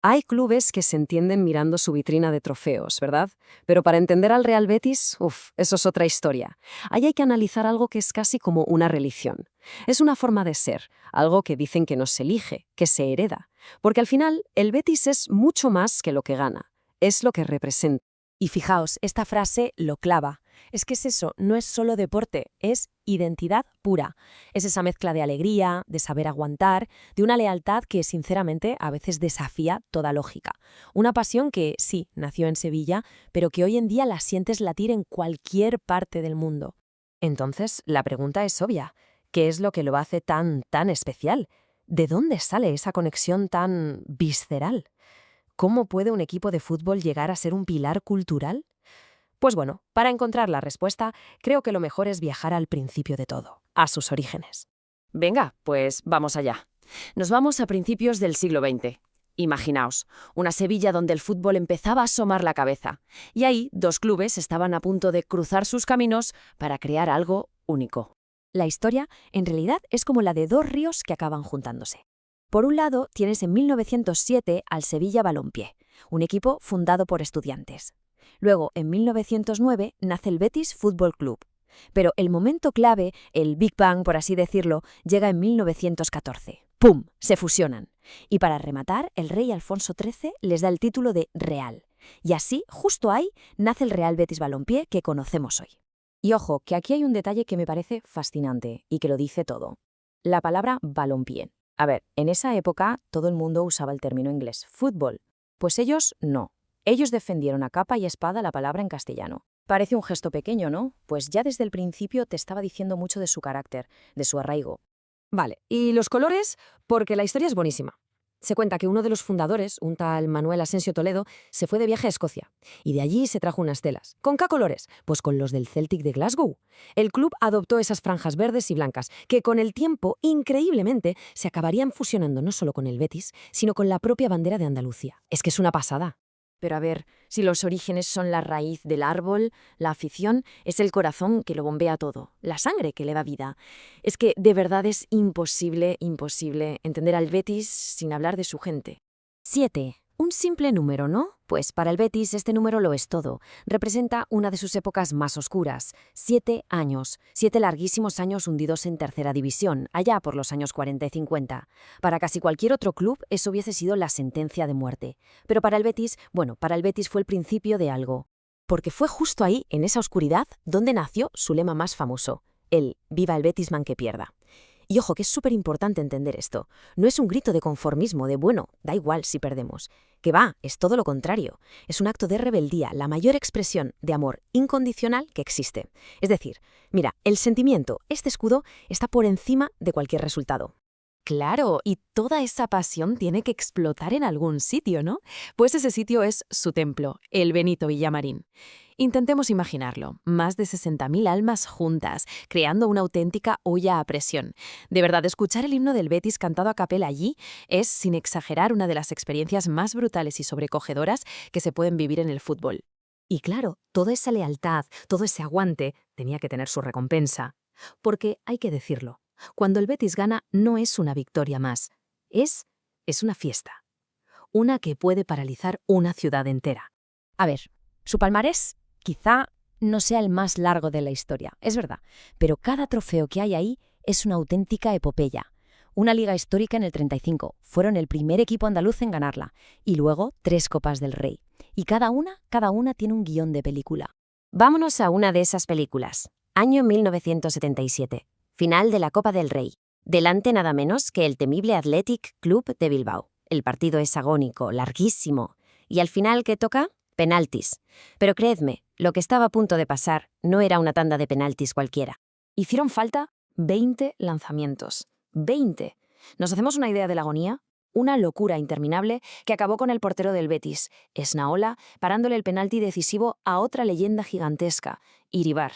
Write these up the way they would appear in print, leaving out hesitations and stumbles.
Hay clubes que se entienden mirando su vitrina de trofeos, ¿verdad? Pero para entender al Real Betis, eso es otra historia. Ahí hay que analizar algo que es casi como una religión. Es una forma de ser, algo que dicen que no se elige, que se hereda. Porque al final, el Betis es mucho más que lo que gana. Es lo que representa. Y fijaos, esta frase lo clava. Es que es eso, no es solo deporte, es identidad pura. Es esa mezcla de alegría, de saber aguantar, de una lealtad que sinceramente a veces desafía toda lógica. Una pasión que sí, nació en Sevilla, pero que hoy en día la sientes latir en cualquier parte del mundo. Entonces, la pregunta es obvia. ¿Qué es lo que lo hace tan especial? ¿De dónde sale esa conexión tan visceral? ¿Cómo puede un equipo de fútbol llegar a ser un pilar cultural? Pues bueno, para encontrar la respuesta, creo que lo mejor es viajar al principio de todo, a sus orígenes. Venga, pues vamos allá. Nos vamos a principios del siglo XX. Imaginaos, una Sevilla donde el fútbol empezaba a asomar la cabeza. Y ahí, dos clubes estaban a punto de cruzar sus caminos para crear algo único. La historia, en realidad, es como la de dos ríos que acaban juntándose. Por un lado, tienes en 1907 al Sevilla Balompié, un equipo fundado por estudiantes. Luego, en 1909, nace el Betis Fútbol Club. Pero el momento clave, el Big Bang, por así decirlo, llega en 1914. ¡Pum! Se fusionan. Y para rematar, el rey Alfonso XIII les da el título de Real. Y así, justo ahí, nace el Real Betis Balompié que conocemos hoy. Y ojo, que aquí hay un detalle que me parece fascinante y que lo dice todo. La palabra balompié. A ver, en esa época todo el mundo usaba el término inglés fútbol. Pues ellos no. Ellos defendieron a capa y espada la palabra en castellano. Parece un gesto pequeño, ¿no? Pues ya desde el principio te estaba diciendo mucho de su carácter, de su arraigo. Vale, ¿y los colores? Porque la historia es buenísima. Se cuenta que uno de los fundadores, un tal Manuel Asensio Toledo, se fue de viaje a Escocia y de allí se trajo unas telas. ¿Con qué colores? Pues con los del Celtic de Glasgow. El club adoptó esas franjas verdes y blancas que con el tiempo, increíblemente, se acabarían fusionando no solo con el Betis, sino con la propia bandera de Andalucía. Es que es una pasada. Pero a ver, si los orígenes son la raíz del árbol, la afición es el corazón que lo bombea todo, la sangre que le da vida. Es que de verdad es imposible entender al Betis sin hablar de su gente. 7. Un simple número, ¿no? Pues para el Betis este número lo es todo. Representa una de sus épocas más oscuras. 7 años. 7 larguísimos años hundidos en tercera división, allá por los años 40 y 50. Para casi cualquier otro club eso hubiese sido la sentencia de muerte. Pero para el Betis, para el Betis fue el principio de algo. Porque fue justo ahí, en esa oscuridad, donde nació su lema más famoso. El «Viva el Betisman que pierda». Y ojo, que es súper importante entender esto. No es un grito de conformismo, de da igual si perdemos. Que va, es todo lo contrario. Es un acto de rebeldía, la mayor expresión de amor incondicional que existe. Es decir, mira, el sentimiento, este escudo, está por encima de cualquier resultado. Claro, y toda esa pasión tiene que explotar en algún sitio, ¿no? Pues ese sitio es su templo, el Benito Villamarín. Intentemos imaginarlo, más de 60.000 almas juntas, creando una auténtica olla a presión. De verdad, escuchar el himno del Betis cantado a capela allí es, sin exagerar, una de las experiencias más brutales y sobrecogedoras que se pueden vivir en el fútbol. Y claro, toda esa lealtad, todo ese aguante, tenía que tener su recompensa. Porque, hay que decirlo, cuando el Betis gana no es una victoria más, es una fiesta. Una que puede paralizar una ciudad entera. A ver, su palmarés quizá no sea el más largo de la historia, es verdad, pero cada trofeo que hay ahí es una auténtica epopeya. Una liga histórica en el 35, fueron el primer equipo andaluz en ganarla, y luego 3 Copas del Rey. Y cada una tiene un guión de película. Vámonos a una de esas películas. Año 1977. Final de la Copa del Rey. Delante nada menos que el temible Athletic Club de Bilbao. El partido es agónico, larguísimo. ¿Y al final qué toca? Penaltis. Pero creedme, lo que estaba a punto de pasar no era una tanda de penaltis cualquiera. Hicieron falta 20 lanzamientos. 20. ¿Nos hacemos una idea de la agonía? Una locura interminable que acabó con el portero del Betis, Esnaola, parándole el penalti decisivo a otra leyenda gigantesca, Iribar.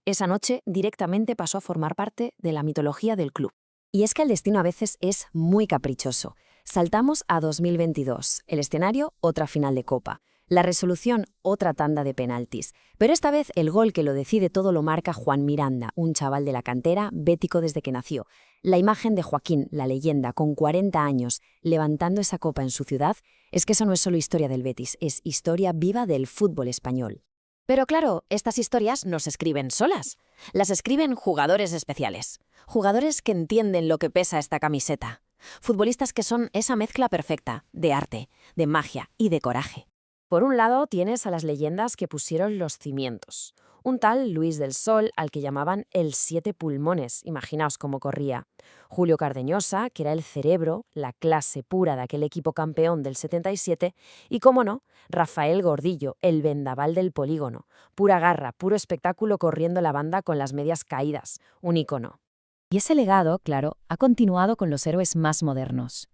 Esa noche directamente pasó a formar parte de la mitología del club. Y es que el destino a veces es muy caprichoso. Saltamos a 2022, el escenario, otra final de Copa. La resolución, otra tanda de penaltis. Pero esta vez el gol que lo decide todo lo marca Juan Miranda, un chaval de la cantera, bético desde que nació. La imagen de Joaquín, la leyenda, con 40 años, levantando esa copa en su ciudad, es que eso no es solo historia del Betis, es historia viva del fútbol español. Pero claro, estas historias no se escriben solas. Las escriben jugadores especiales. Jugadores que entienden lo que pesa esta camiseta. Futbolistas que son esa mezcla perfecta de arte, de magia y de coraje. Por un lado, tienes a las leyendas que pusieron los cimientos. Un tal Luis del Sol, al que llamaban el Siete Pulmones, imaginaos cómo corría. Julio Cardeñosa, que era el cerebro, la clase pura de aquel equipo campeón del 77. Y, cómo no, Rafael Gordillo, el vendaval del polígono. Pura garra, puro espectáculo corriendo la banda con las medias caídas. Un ícono. Y ese legado, claro, ha continuado con los héroes más modernos.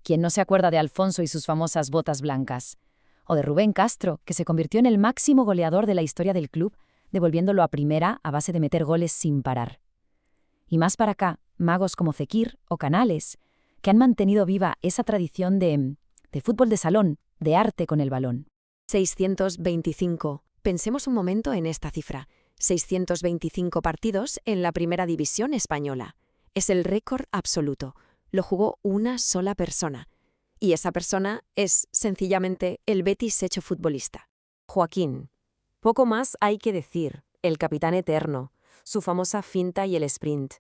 ¿Quién no se acuerda de Alfonso y sus famosas botas blancas? O de Rubén Castro, que se convirtió en el máximo goleador de la historia del club, devolviéndolo a primera a base de meter goles sin parar. Y más para acá, magos como Fekir o Canales, que han mantenido viva esa tradición de fútbol de salón, de arte con el balón. 625. Pensemos un momento en esta cifra. 625 partidos en la primera división española. Es el récord absoluto. Lo jugó una sola persona. Y esa persona es, sencillamente, el Betis hecho futbolista. Joaquín. Poco más hay que decir. El capitán eterno. Su famosa finta y el sprint.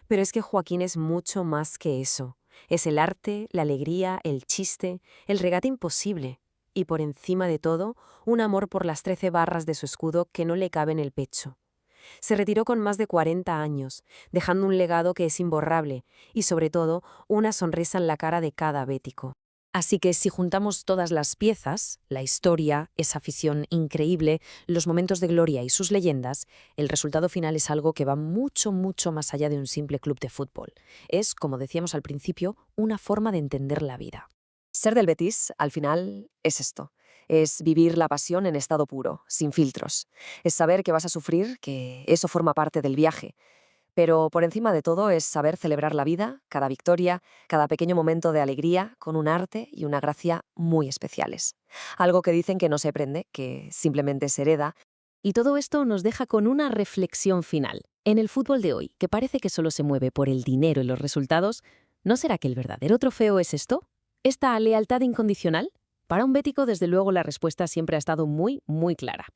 Pero es que Joaquín es mucho más que eso. Es el arte, la alegría, el chiste, el regate imposible. Y por encima de todo, un amor por las 13 barras de su escudo que no le cabe en el pecho. Se retiró con más de 40 años, dejando un legado que es imborrable y, sobre todo, una sonrisa en la cara de cada bético. Así que si juntamos todas las piezas, la historia, esa afición increíble, los momentos de gloria y sus leyendas, el resultado final es algo que va mucho, mucho más allá de un simple club de fútbol. Es, como decíamos al principio, una forma de entender la vida. Ser del Betis, al final, es esto. Es vivir la pasión en estado puro, sin filtros. Es saber que vas a sufrir, que eso forma parte del viaje. Pero por encima de todo es saber celebrar la vida, cada victoria, cada pequeño momento de alegría, con un arte y una gracia muy especiales. Algo que dicen que no se aprende, que simplemente se hereda. Y todo esto nos deja con una reflexión final. En el fútbol de hoy, que parece que solo se mueve por el dinero y los resultados, ¿no será que el verdadero trofeo es esto? ¿Esta lealtad incondicional? Para un bético, desde luego, la respuesta siempre ha estado muy, muy clara.